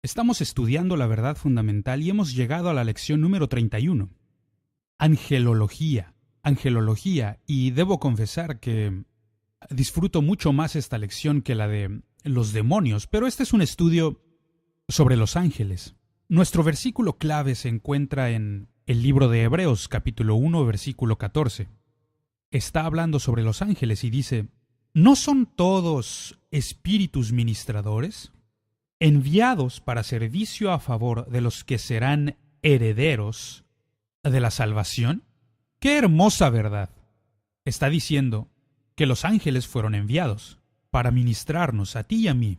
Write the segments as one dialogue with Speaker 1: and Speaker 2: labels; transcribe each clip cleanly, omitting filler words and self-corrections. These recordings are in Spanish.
Speaker 1: Estamos estudiando la verdad fundamental y hemos llegado a la lección número 31. Angelología. Angelología, y debo confesar que disfruto mucho más esta lección que la de los demonios, pero este es un estudio sobre los ángeles. Nuestro versículo clave se encuentra en el libro de Hebreos, capítulo 1, versículo 14. Está hablando sobre los ángeles y dice: ¿no son todos espíritus ministradores, enviados para servicio a favor de los que serán herederos de la salvación? ¡Qué hermosa verdad! Está diciendo que los ángeles fueron enviados para ministrarnos a ti y a mí,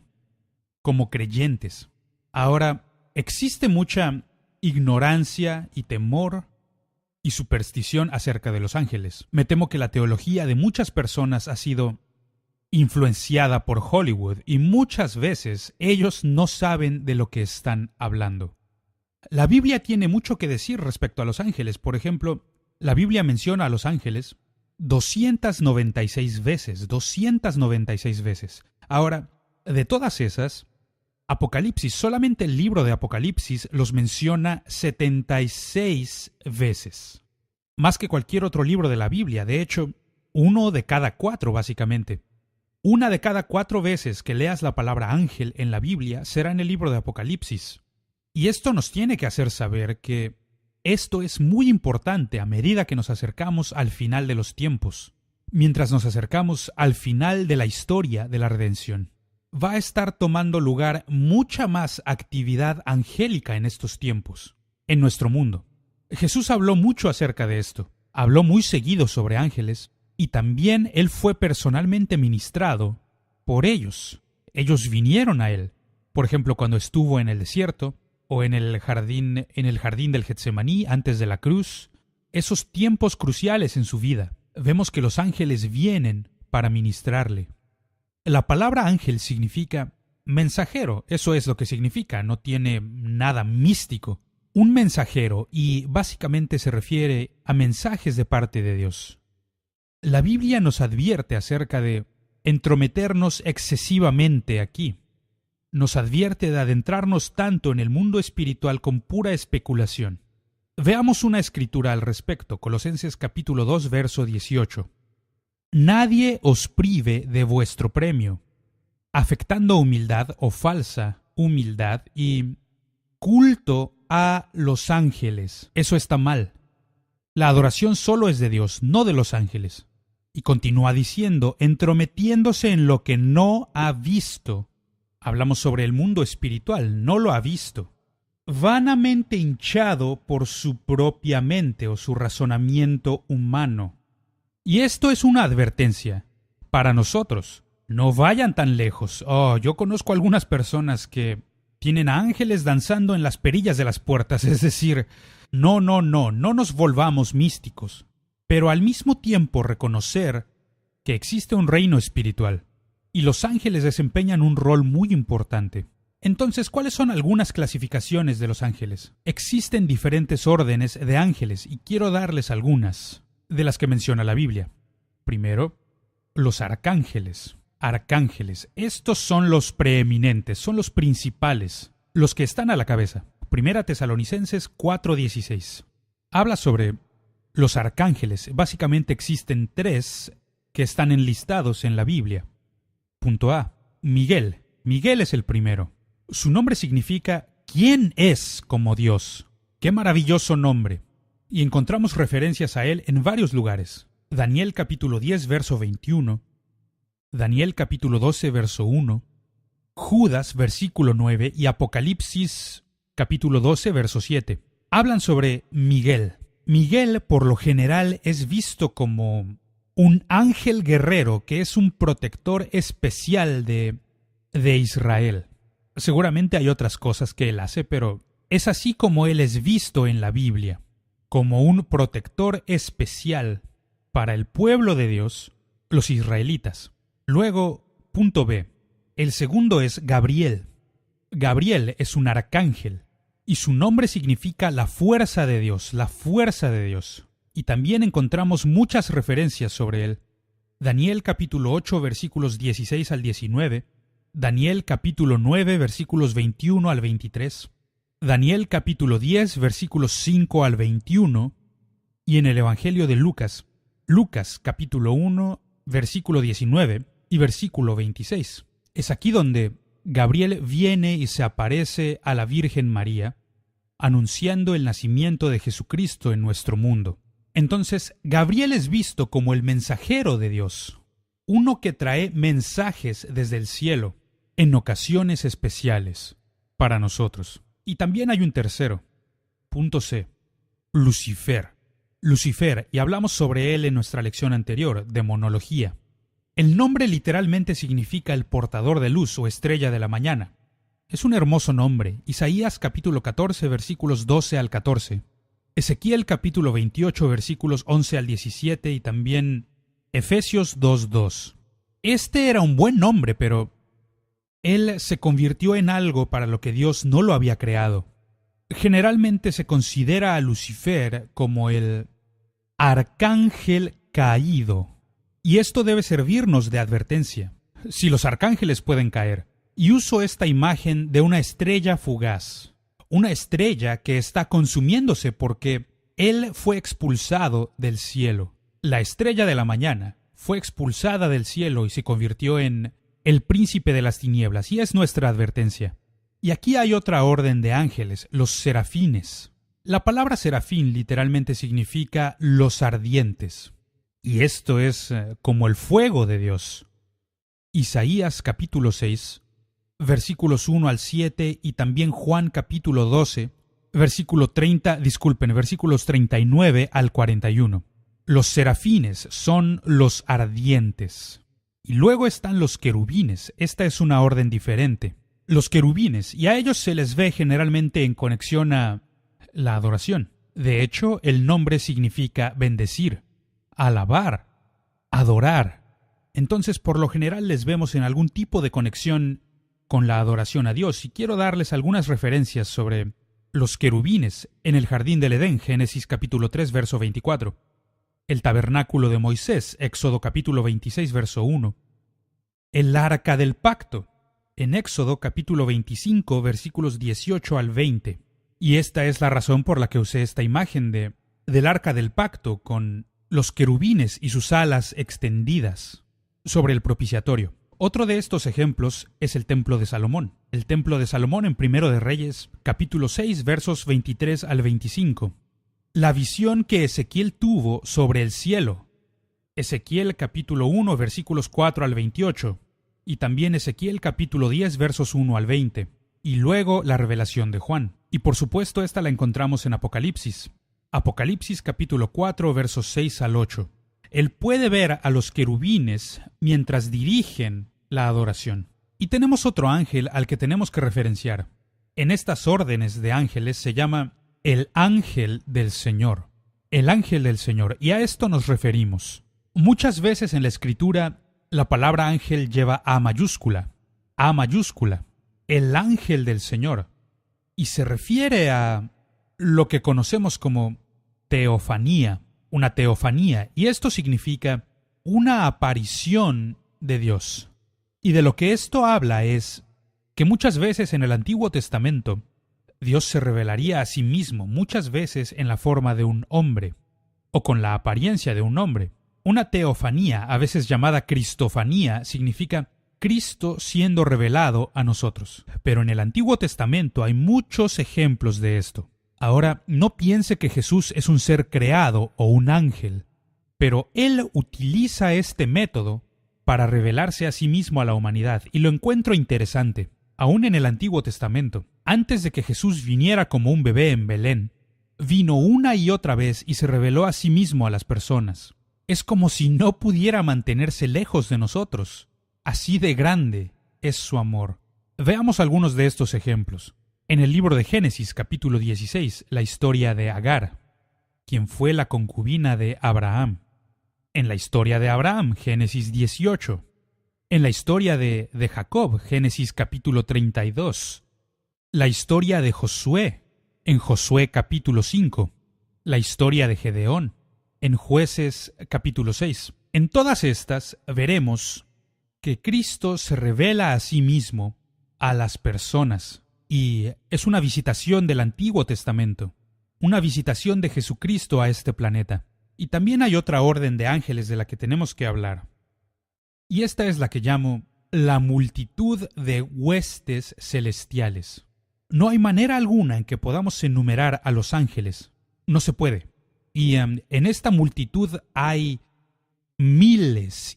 Speaker 1: como creyentes. Ahora, existe mucha ignorancia y temor y superstición acerca de los ángeles. Me temo que la teología de muchas personas ha sido influenciada por Hollywood y muchas veces ellos no saben de lo que están hablando. La Biblia tiene mucho que decir respecto a los ángeles. Por ejemplo, la Biblia menciona a los ángeles 296 veces. 296 veces. Ahora, de todas esas, Apocalipsis, solamente el libro de Apocalipsis los menciona 76 veces. Más que cualquier otro libro de la Biblia. De hecho, uno de cada 4 básicamente. Una de cada 4 veces que leas la palabra ángel en la Biblia será en el libro de Apocalipsis. Y esto nos tiene que hacer saber que esto es muy importante a medida que nos acercamos al final de los tiempos, mientras nos acercamos al final de la historia de la redención. Va a estar tomando lugar mucha más actividad angélica en estos tiempos, en nuestro mundo. Jesús habló mucho acerca de esto, habló muy seguido sobre ángeles, y también Él fue personalmente ministrado por ellos. Ellos vinieron a Él, por ejemplo, cuando estuvo en el desierto, o en el jardín del Getsemaní antes de la cruz, esos tiempos cruciales en su vida. Vemos que los ángeles vienen para ministrarle. La palabra ángel significa mensajero, eso es lo que significa, no tiene nada místico. Un mensajero, y básicamente se refiere a mensajes de parte de Dios. La Biblia nos advierte acerca de entrometernos excesivamente aquí. Nos advierte de adentrarnos tanto en el mundo espiritual con pura especulación. Veamos una escritura al respecto, Colosenses capítulo 2, verso 18. Nadie os prive de vuestro premio, afectando humildad o falsa humildad y culto a los ángeles. Eso está mal. La adoración solo es de Dios, no de los ángeles. Y continúa diciendo, entrometiéndose en lo que no ha visto. Hablamos sobre el mundo espiritual, no lo ha visto. Vanamente hinchado por su propia mente o su razonamiento humano. Y esto es una advertencia para nosotros. No vayan tan lejos. Yo conozco algunas personas que tienen a ángeles danzando en las perillas de las puertas. Es decir, no nos volvamos místicos. Pero al mismo tiempo reconocer que existe un reino espiritual. Y los ángeles desempeñan un rol muy importante. Entonces, ¿cuáles son algunas clasificaciones de los ángeles? Existen diferentes órdenes de ángeles y quiero darles algunas de las que menciona la Biblia. Primero, los arcángeles. Arcángeles, estos son los preeminentes, son los principales, los que están a la cabeza. Primera Tesalonicenses 4:16. Habla sobre los arcángeles. Básicamente existen 3 que están enlistados en la Biblia. Punto A. Miguel. Miguel es el primero. Su nombre significa ¿quién es como Dios? ¡Qué maravilloso nombre! Y encontramos referencias a él en varios lugares. Daniel capítulo 10, verso 21. Daniel capítulo 12, verso 1. Judas, versículo 9. Y Apocalipsis capítulo 12, verso 7. Hablan sobre Miguel. Miguel, por lo general, es visto como un ángel guerrero que es un protector especial de Israel. Seguramente hay otras cosas que él hace, pero es así como él es visto en la Biblia, como un protector especial para el pueblo de Dios, los israelitas. Luego, punto B. El segundo es Gabriel. Gabriel es un arcángel y su nombre significa la fuerza de Dios, la fuerza de Dios. Y también encontramos muchas referencias sobre él. Daniel capítulo 8 versículos 16 al 19, Daniel capítulo 9 versículos 21 al 23, Daniel capítulo 10 versículos 5 al 21 y en el Evangelio de Lucas, Lucas capítulo 1 versículo 19 y versículo 26. Es aquí donde Gabriel viene y se aparece a la Virgen María, anunciando el nacimiento de Jesucristo en nuestro mundo. Entonces, Gabriel es visto como el mensajero de Dios, uno que trae mensajes desde el cielo, en ocasiones especiales, para nosotros. Y también hay un tercero. Punto C. Lucifer. Lucifer, y hablamos sobre él en nuestra lección anterior, demonología. El nombre literalmente significa el portador de luz o estrella de la mañana. Es un hermoso nombre. Isaías capítulo 14 versículos 12 al 14. Ezequiel capítulo 28 versículos 11 al 17 y también Efesios 2:2. Este era un buen nombre, pero él se convirtió en algo para lo que Dios no lo había creado. Generalmente se considera a Lucifer como el arcángel caído, y esto debe servirnos de advertencia. Si los arcángeles pueden caer, y uso esta imagen de una estrella fugaz, una estrella que está consumiéndose porque él fue expulsado del cielo. La estrella de la mañana fue expulsada del cielo y se convirtió en el príncipe de las tinieblas, y es nuestra advertencia. Y aquí hay otra orden de ángeles, los serafines. La palabra serafín literalmente significa los ardientes, y esto es como el fuego de Dios. Isaías capítulo 6, versículos 1 al 7 y también Juan capítulo 12, versículos 39 al 41. Los serafines son los ardientes. Y luego están los querubines. Esta es una orden diferente. Los querubines, y a ellos se les ve generalmente en conexión a la adoración. De hecho, el nombre significa bendecir, alabar, adorar. Entonces, por lo general les vemos en algún tipo de conexión con la adoración a Dios, y quiero darles algunas referencias sobre los querubines en el jardín del Edén, Génesis capítulo 3, verso 24. El tabernáculo de Moisés, Éxodo capítulo 26, verso 1. El arca del pacto, en Éxodo capítulo 25, versículos 18 al 20. Y esta es la razón por la que usé esta imagen del arca del pacto con los querubines y sus alas extendidas sobre el propiciatorio. Otro de estos ejemplos es el templo de Salomón. El templo de Salomón en Primero de Reyes, capítulo 6, versos 23 al 25. La visión que Ezequiel tuvo sobre el cielo. Ezequiel capítulo 1, versículos 4 al 28. Y también Ezequiel capítulo 10, versos 1 al 20. Y luego la revelación de Juan. Y por supuesto esta la encontramos en Apocalipsis. Apocalipsis capítulo 4, versos 6 al 8. Él puede ver a los querubines mientras dirigen la adoración. Y tenemos otro ángel al que tenemos que referenciar. En estas órdenes de ángeles se llama el ángel del Señor. El ángel del Señor. Y a esto nos referimos. Muchas veces en la Escritura la palabra ángel lleva A mayúscula. A mayúscula. El ángel del Señor. Y se refiere a lo que conocemos como teofanía. Una teofanía. Y esto significa una aparición de Dios. Y de lo que esto habla es que muchas veces en el Antiguo Testamento Dios se revelaría a sí mismo, muchas veces en la forma de un hombre, o con la apariencia de un hombre. Una teofanía, a veces llamada cristofanía, significa Cristo siendo revelado a nosotros. Pero en el Antiguo Testamento hay muchos ejemplos de esto. Ahora, no piense que Jesús es un ser creado o un ángel, pero Él utiliza este método para revelarse a sí mismo a la humanidad, y lo encuentro interesante. Aún en el Antiguo Testamento, antes de que Jesús viniera como un bebé en Belén, vino una y otra vez y se reveló a sí mismo a las personas. Es como si no pudiera mantenerse lejos de nosotros. Así de grande es su amor. Veamos algunos de estos ejemplos. En el libro de Génesis, capítulo 16, la historia de Agar, quien fue la concubina de Abraham. En la historia de Abraham, Génesis 18. En la historia de Jacob, Génesis capítulo 32. La historia de Josué, en Josué capítulo 5. La historia de Gedeón, en Jueces capítulo 6. En todas estas veremos que Cristo se revela a sí mismo a las personas, y es una visitación del Antiguo Testamento, una visitación de Jesucristo a este planeta. Y también hay otra orden de ángeles de la que tenemos que hablar. Y esta es la que llamo la multitud de huestes celestiales. No hay manera alguna en que podamos enumerar a los ángeles. No se puede. Y en esta multitud hay miles,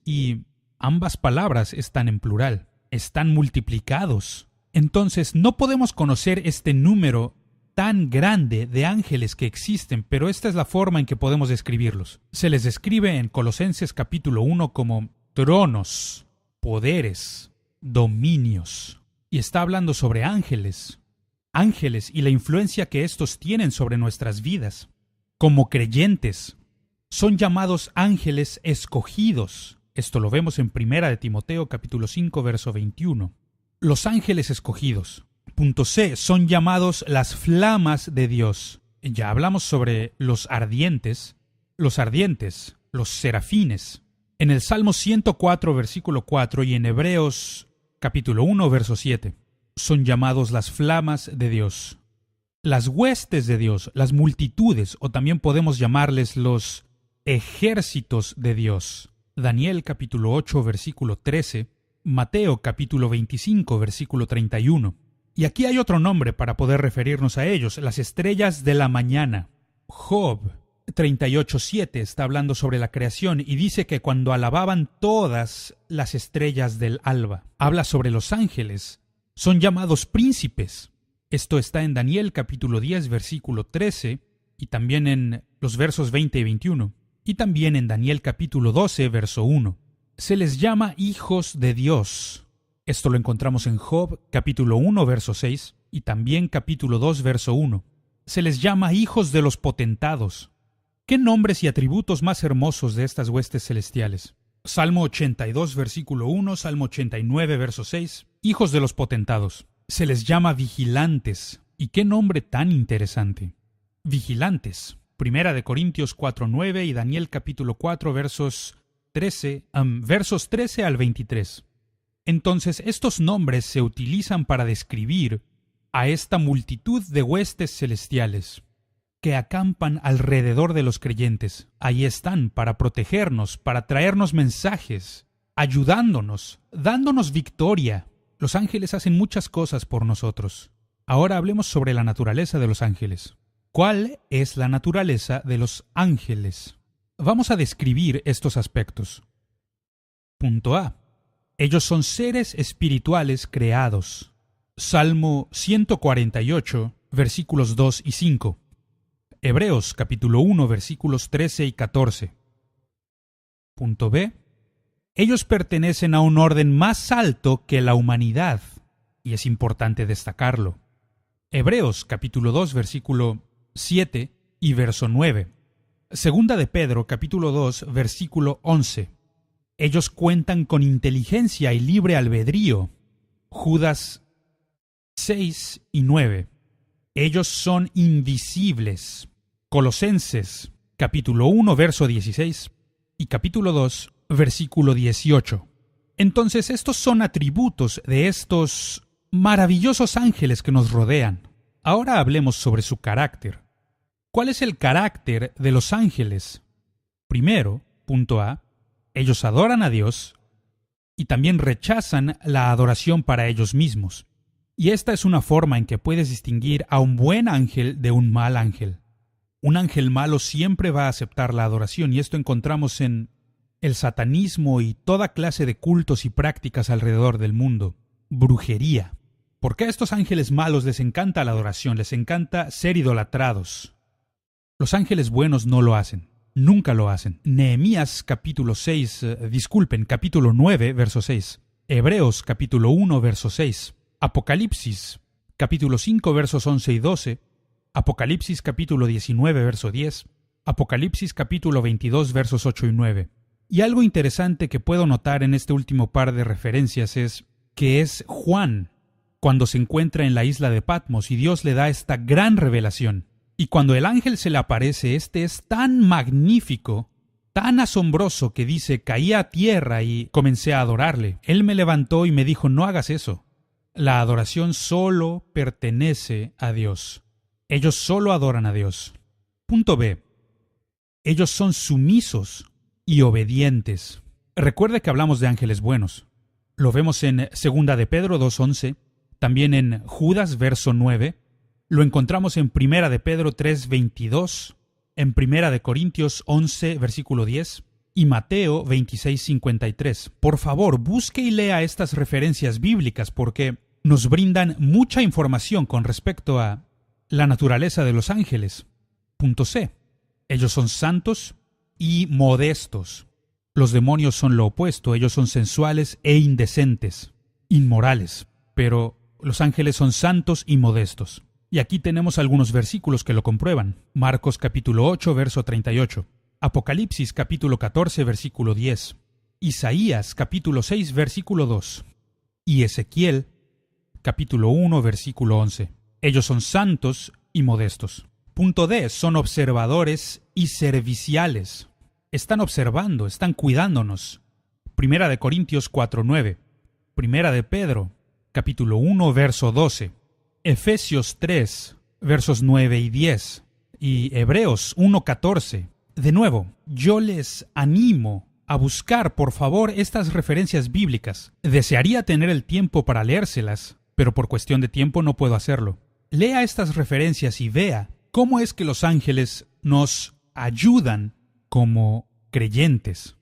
Speaker 1: y ambas palabras están en plural, están multiplicados. Entonces no podemos conocer este número tan grande de ángeles que existen, pero esta es la forma en que podemos describirlos. Se les describe en Colosenses capítulo 1 como tronos, poderes, dominios. Y está hablando sobre ángeles y la influencia que estos tienen sobre nuestras vidas. Como creyentes, son llamados ángeles escogidos. Esto lo vemos en 1 de Timoteo capítulo 5 verso 21. Los ángeles escogidos. Punto C. Son llamados las flamas de Dios. Ya hablamos sobre los ardientes, los serafines. En el Salmo 104 versículo 4 y en Hebreos capítulo 1 verso 7. Son llamados las flamas de Dios. Las huestes de Dios, las multitudes, o también podemos llamarles los ejércitos de Dios. Daniel capítulo 8 versículo 13, Mateo capítulo 25 versículo 31. Y aquí hay otro nombre para poder referirnos a ellos, las estrellas de la mañana. Job 38:7 está hablando sobre la creación y dice que cuando alababan todas las estrellas del alba. Habla sobre los ángeles. Son llamados príncipes. Esto está en Daniel capítulo 10 versículo 13 y también en los versos 20 y 21. Y también en Daniel capítulo 12 verso 1. Se les llama hijos de Dios. Esto lo encontramos en Job capítulo 1 verso 6 y también capítulo 2 verso 1. Se les llama hijos de los potentados. ¿Qué nombres y atributos más hermosos de estas huestes celestiales? Salmo 82 versículo 1, Salmo 89 verso 6. Hijos de los potentados. Se les llama vigilantes. ¿Y qué nombre tan interesante? Vigilantes. 1 de Corintios 4:9 y Daniel capítulo 4 versos 13 al 23. Entonces, estos nombres se utilizan para describir a esta multitud de huestes celestiales que acampan alrededor de los creyentes. Ahí están para protegernos, para traernos mensajes, ayudándonos, dándonos victoria. Los ángeles hacen muchas cosas por nosotros. Ahora hablemos sobre la naturaleza de los ángeles. ¿Cuál es la naturaleza de los ángeles? Vamos a describir estos aspectos. Punto A. Ellos son seres espirituales creados. Salmo 148, versículos 2 y 5. Hebreos capítulo 1, versículos 13 y 14. Punto B. Ellos pertenecen a un orden más alto que la humanidad, y es importante destacarlo. Hebreos capítulo 2, versículo 7 y verso 9. Segunda de Pedro capítulo 2, versículo 11. Ellos cuentan con inteligencia y libre albedrío. Judas 6 y 9. Ellos son invisibles. Colosenses capítulo 1, verso 16 y capítulo 2, versículo 18. Entonces estos son atributos de estos maravillosos ángeles que nos rodean. Ahora hablemos sobre su carácter. ¿Cuál es el carácter de los ángeles? Primero, punto A, ellos adoran a Dios y también rechazan la adoración para ellos mismos. Y esta es una forma en que puedes distinguir a un buen ángel de un mal ángel. Un ángel malo siempre va a aceptar la adoración y esto encontramos en el satanismo y toda clase de cultos y prácticas alrededor del mundo. Brujería. Porque a estos ángeles malos les encanta la adoración, les encanta ser idolatrados. Los ángeles buenos no lo hacen, nunca lo hacen. Nehemías capítulo 9, verso 6. Hebreos capítulo 1, verso 6. Apocalipsis capítulo 5, versos 11 y 12. Apocalipsis capítulo 19, verso 10. Apocalipsis capítulo 22, versos 8 y 9. Y algo interesante que puedo notar en este último par de referencias es que es Juan cuando se encuentra en la isla de Patmos y Dios le da esta gran revelación. Y cuando el ángel se le aparece, este es tan magnífico tan asombroso que dice, caí a tierra y comencé a adorarle. Él me levantó y me dijo, no hagas eso. La adoración solo pertenece a Dios. Ellos solo adoran a Dios. Punto B. Ellos son sumisos y obedientes. Recuerde que hablamos de ángeles buenos. Lo vemos en 2 de Pedro 2:11, también en Judas verso 9. Lo encontramos en 1 de Pedro 3:22, en 1 de Corintios 11 versículo 10 y Mateo 26:53. Por favor, busque y lea estas referencias bíblicas porque nos brindan mucha información con respecto a la naturaleza de los ángeles. Punto C. Ellos son santos y modestos. Los demonios son lo opuesto, ellos son sensuales e indecentes, inmorales, pero los ángeles son santos y modestos. Y aquí tenemos algunos versículos que lo comprueban. Marcos capítulo 8, verso 38. Apocalipsis capítulo 14, versículo 10. Isaías capítulo 6, versículo 2. Y Ezequiel capítulo 1, versículo 11. Ellos son santos y modestos. Punto D. Son observadores y serviciales. Están observando, están cuidándonos. 1 de Corintios 4:9. 1 de Pedro capítulo 1, verso 12. Efesios 3, versos 9 y 10. Y Hebreos 1:14. De nuevo, yo les animo a buscar, por favor, estas referencias bíblicas. Desearía tener el tiempo para leérselas, pero por cuestión de tiempo no puedo hacerlo. Lea estas referencias y vea cómo es que los ángeles nos ayudan como creyentes.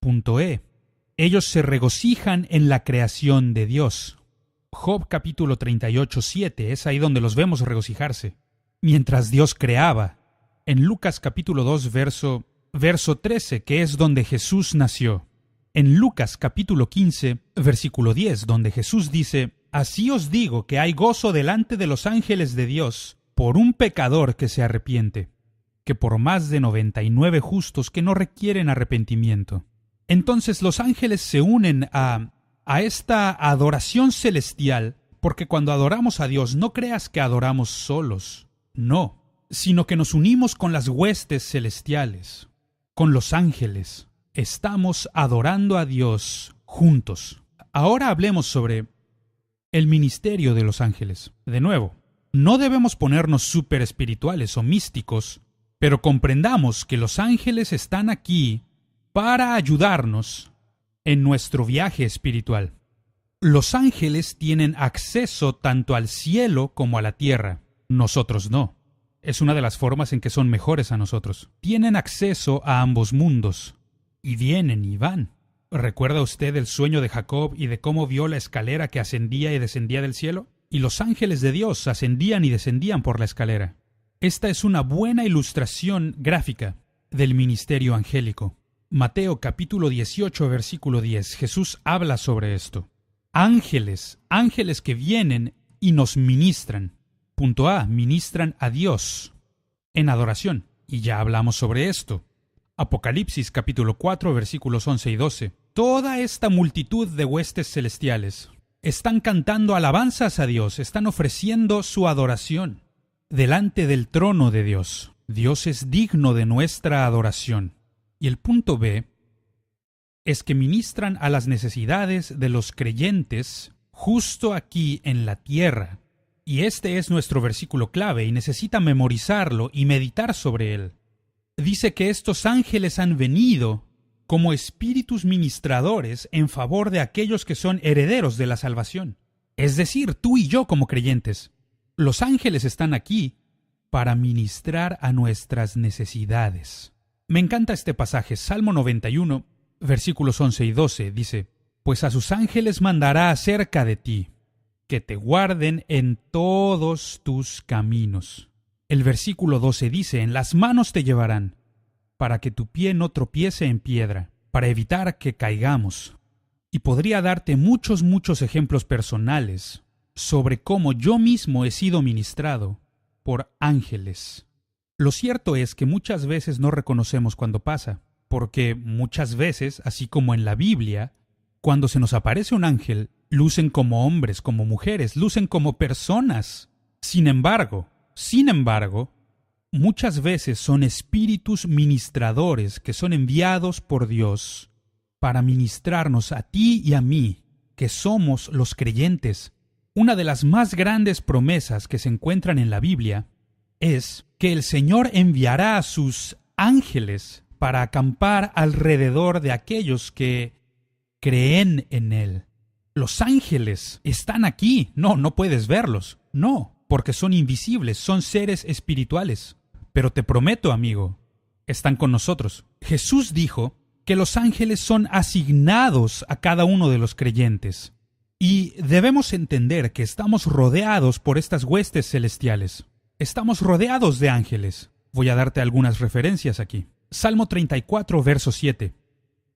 Speaker 1: Punto E. Ellos se regocijan en la creación de Dios. Job capítulo 38:7, es ahí donde los vemos regocijarse. Mientras Dios creaba. En Lucas capítulo 2, verso 13, que es donde Jesús nació. En Lucas capítulo 15, versículo 10, donde Jesús dice, así os digo que hay gozo delante de los ángeles de Dios por un pecador que se arrepiente, que por más de 99 justos que no requieren arrepentimiento. Entonces los ángeles se unen a esta adoración celestial, porque cuando adoramos a Dios no creas que adoramos solos, no, sino que nos unimos con las huestes celestiales, con los ángeles. Estamos adorando a Dios juntos. Ahora hablemos sobre el ministerio de los ángeles. De nuevo, no debemos ponernos súper espirituales o místicos, pero comprendamos que los ángeles están aquí para ayudarnos en nuestro viaje espiritual. Los ángeles tienen acceso tanto al cielo como a la tierra. Nosotros no. Es una de las formas en que son mejores a nosotros. Tienen acceso a ambos mundos. Y vienen y van. ¿Recuerda usted el sueño de Jacob y de cómo vio la escalera que ascendía y descendía del cielo? Y los ángeles de Dios ascendían y descendían por la escalera. Esta es una buena ilustración gráfica del ministerio angélico. Mateo capítulo 18, versículo 10. Jesús habla sobre esto. Ángeles que vienen y nos ministran. Punto A. Ministran a Dios en adoración. Y ya hablamos sobre esto. Apocalipsis capítulo 4, versículos 11 y 12. Toda esta multitud de huestes celestiales están cantando alabanzas a Dios, están ofreciendo su adoración delante del trono de Dios. Dios es digno de nuestra adoración. Y el punto B es que ministran a las necesidades de los creyentes justo aquí en la tierra. Y este es nuestro versículo clave y necesita memorizarlo y meditar sobre él. Dice que estos ángeles han venido como espíritus ministradores en favor de aquellos que son herederos de la salvación. Es decir, tú y yo como creyentes. Los ángeles están aquí para ministrar a nuestras necesidades. Me encanta este pasaje, Salmo 91, versículos 11 y 12, dice, pues a sus ángeles mandará acerca de ti, que te guarden en todos tus caminos. El versículo 12 dice, en las manos te llevarán, para que tu pie no tropiece en piedra, para evitar que caigamos. Y podría darte muchos ejemplos personales sobre cómo yo mismo he sido ministrado por ángeles. Lo cierto es que muchas veces no reconocemos cuando pasa, porque muchas veces, así como en la Biblia, cuando se nos aparece un ángel, lucen como hombres, como mujeres, lucen como personas. Sin embargo, muchas veces son espíritus ministradores que son enviados por Dios para ministrarnos a ti y a mí, que somos los creyentes. Una de las más grandes promesas que se encuentran en la Biblia es que el Señor enviará a sus ángeles para acampar alrededor de aquellos que creen en Él. Los ángeles están aquí. No puedes verlos. No, porque son invisibles, son seres espirituales. Pero te prometo, amigo, están con nosotros. Jesús dijo que los ángeles son asignados a cada uno de los creyentes. Y debemos entender que estamos rodeados por estas huestes celestiales. Estamos rodeados de ángeles. Voy a darte algunas referencias aquí. Salmo 34, verso 7.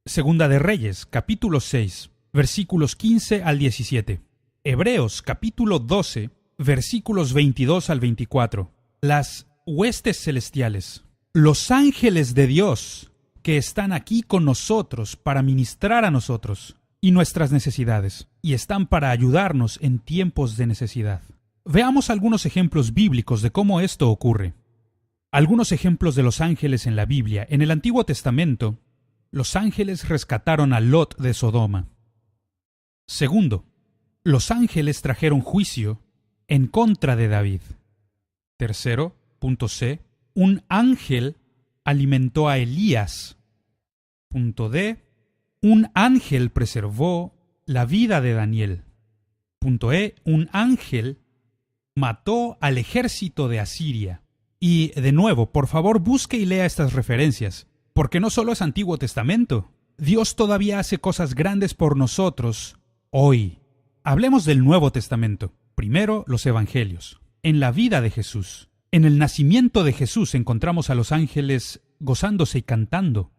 Speaker 1: Segunda de Reyes, capítulo 6, versículos 15 al 17. Hebreos, capítulo 12, versículos 22 al 24. Las huestes celestiales. Los ángeles de Dios que están aquí con nosotros para ministrar a nosotros y nuestras necesidades, y están para ayudarnos en tiempos de necesidad. Veamos algunos ejemplos bíblicos de cómo esto ocurre. Algunos ejemplos de los ángeles en la Biblia. En el Antiguo Testamento, los ángeles rescataron a Lot de Sodoma. Segundo, los ángeles trajeron juicio en contra de David. Tercero, punto C, un ángel alimentó a Elías. Punto D, un ángel preservó la vida de Daniel. Punto E, un ángel mató al ejército de Asiria. Y, de nuevo, por favor, busque y lea estas referencias, porque no solo es Antiguo Testamento. Dios todavía hace cosas grandes por nosotros hoy. Hablemos del Nuevo Testamento. Primero, los Evangelios. En la vida de Jesús, en el nacimiento de Jesús, encontramos a los ángeles gozándose y cantando.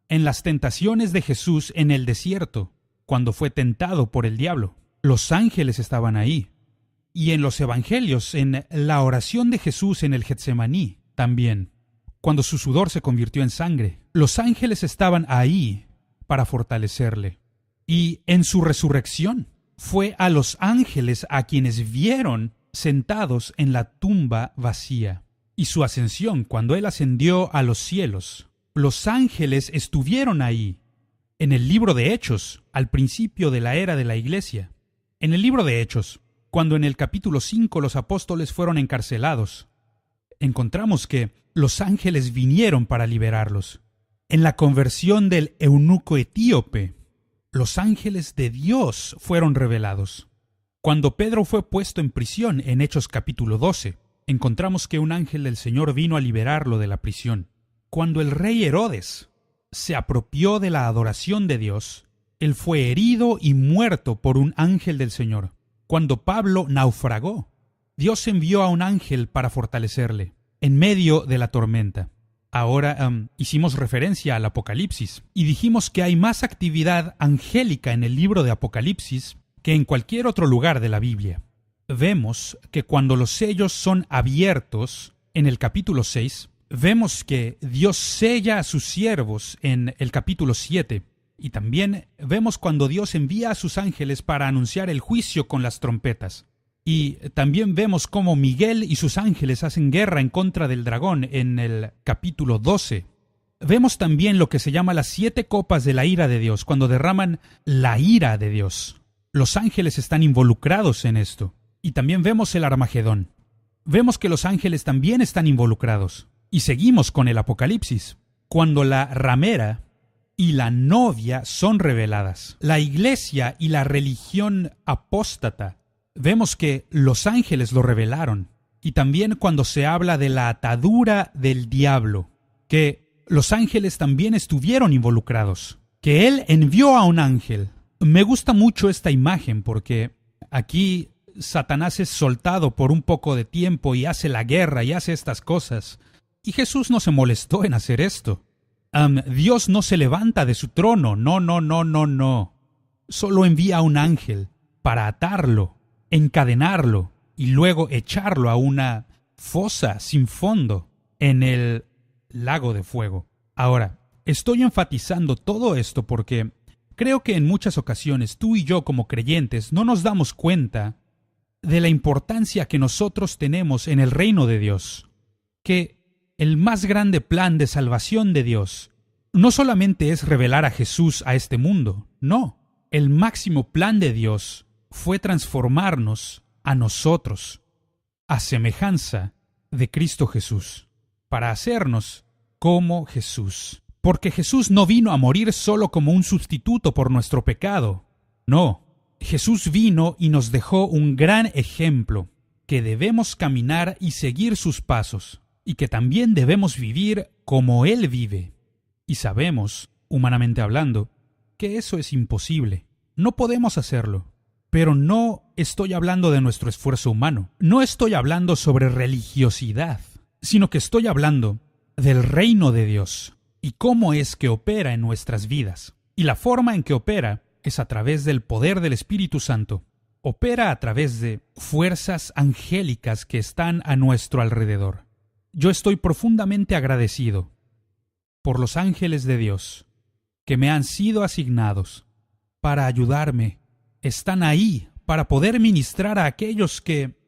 Speaker 1: En las tentaciones de Jesús en el desierto, cuando fue tentado por el diablo, los ángeles estaban ahí. Y en los Evangelios, en la oración de Jesús en el Getsemaní, también, cuando su sudor se convirtió en sangre, los ángeles estaban ahí para fortalecerle. Y en su resurrección, fue a los ángeles a quienes vieron sentados en la tumba vacía. Y su ascensión, cuando él ascendió a los cielos, los ángeles estuvieron ahí. En el libro de Hechos, al principio de la era de la Iglesia. En el libro de Hechos, cuando en el capítulo 5 los apóstoles fueron encarcelados, encontramos que los ángeles vinieron para liberarlos. En la conversión del eunuco etíope, los ángeles de Dios fueron revelados. Cuando Pedro fue puesto en prisión en Hechos capítulo 12, encontramos que un ángel del Señor vino a liberarlo de la prisión. Cuando el rey Herodes se apropió de la adoración de Dios, él fue herido y muerto por un ángel del Señor. Cuando Pablo naufragó, Dios envió a un ángel para fortalecerle en medio de la tormenta. Ahora hicimos referencia al Apocalipsis y dijimos que hay más actividad angélica en el libro de Apocalipsis que en cualquier otro lugar de la Biblia. Vemos que cuando los sellos son abiertos, en el capítulo 6, vemos que Dios sella a sus siervos en el capítulo 7. Y también vemos cuando Dios envía a sus ángeles para anunciar el juicio con las trompetas. Y también vemos cómo Miguel y sus ángeles hacen guerra en contra del dragón en el capítulo 12. Vemos también lo que se llama las 7 copas de la ira de Dios, cuando derraman la ira de Dios. Los ángeles están involucrados en esto. Y también vemos el Armagedón. Vemos que los ángeles también están involucrados. Y seguimos con el Apocalipsis, cuando la ramera y la novia son reveladas. La iglesia y la religión apóstata, vemos que los ángeles lo revelaron. Y también cuando se habla de la atadura del diablo, que los ángeles también estuvieron involucrados, que él envió a un ángel. Me gusta mucho esta imagen porque aquí Satanás es soltado por un poco de tiempo y hace la guerra y hace estas cosas. Y Jesús no se molestó en hacer esto. Dios no se levanta de su trono, no. Solo envía a un ángel para atarlo, encadenarlo y luego echarlo a una fosa sin fondo en el lago de fuego. Ahora, estoy enfatizando todo esto porque creo que en muchas ocasiones tú y yo como creyentes no nos damos cuenta de la importancia que nosotros tenemos en el reino de Dios, que El más grande plan de salvación de Dios no solamente es revelar a Jesús a este mundo, no. El máximo plan de Dios fue transformarnos a nosotros, a semejanza de Cristo Jesús, para hacernos como Jesús. Porque Jesús no vino a morir solo como un sustituto por nuestro pecado. No, Jesús vino y nos dejó un gran ejemplo, que debemos caminar y seguir sus pasos, y que también debemos vivir como Él vive. Y sabemos, humanamente hablando, que eso es imposible. No podemos hacerlo. Pero no estoy hablando de nuestro esfuerzo humano. No estoy hablando sobre religiosidad, sino que estoy hablando del reino de Dios y cómo es que opera en nuestras vidas. Y la forma en que opera es a través del poder del Espíritu Santo. Opera a través de fuerzas angélicas que están a nuestro alrededor. Yo estoy profundamente agradecido por los ángeles de Dios que me han sido asignados para ayudarme. Están ahí para poder ministrar a aquellos que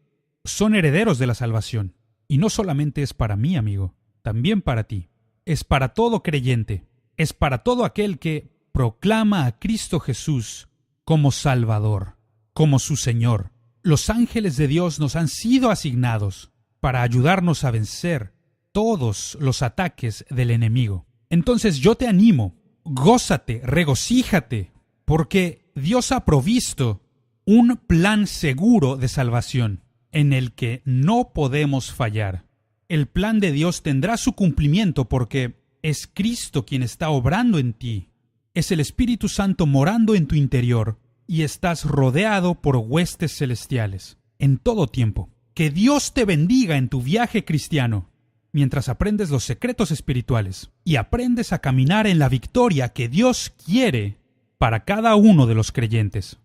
Speaker 1: son herederos de la salvación. Y no solamente es para mí, amigo, también para ti. Es para todo creyente. Es para todo aquel que proclama a Cristo Jesús como Salvador, como su Señor. Los ángeles de Dios nos han sido asignados para ayudarnos a vencer todos los ataques del enemigo. Entonces yo te animo, gózate, regocíjate, porque Dios ha provisto un plan seguro de salvación en el que no podemos fallar. El plan de Dios tendrá su cumplimiento porque es Cristo quien está obrando en ti. Es el Espíritu Santo morando en tu interior y estás rodeado por huestes celestiales en todo tiempo. Que Dios te bendiga en tu viaje cristiano mientras aprendes los secretos espirituales y aprendes a caminar en la victoria que Dios quiere para cada uno de los creyentes.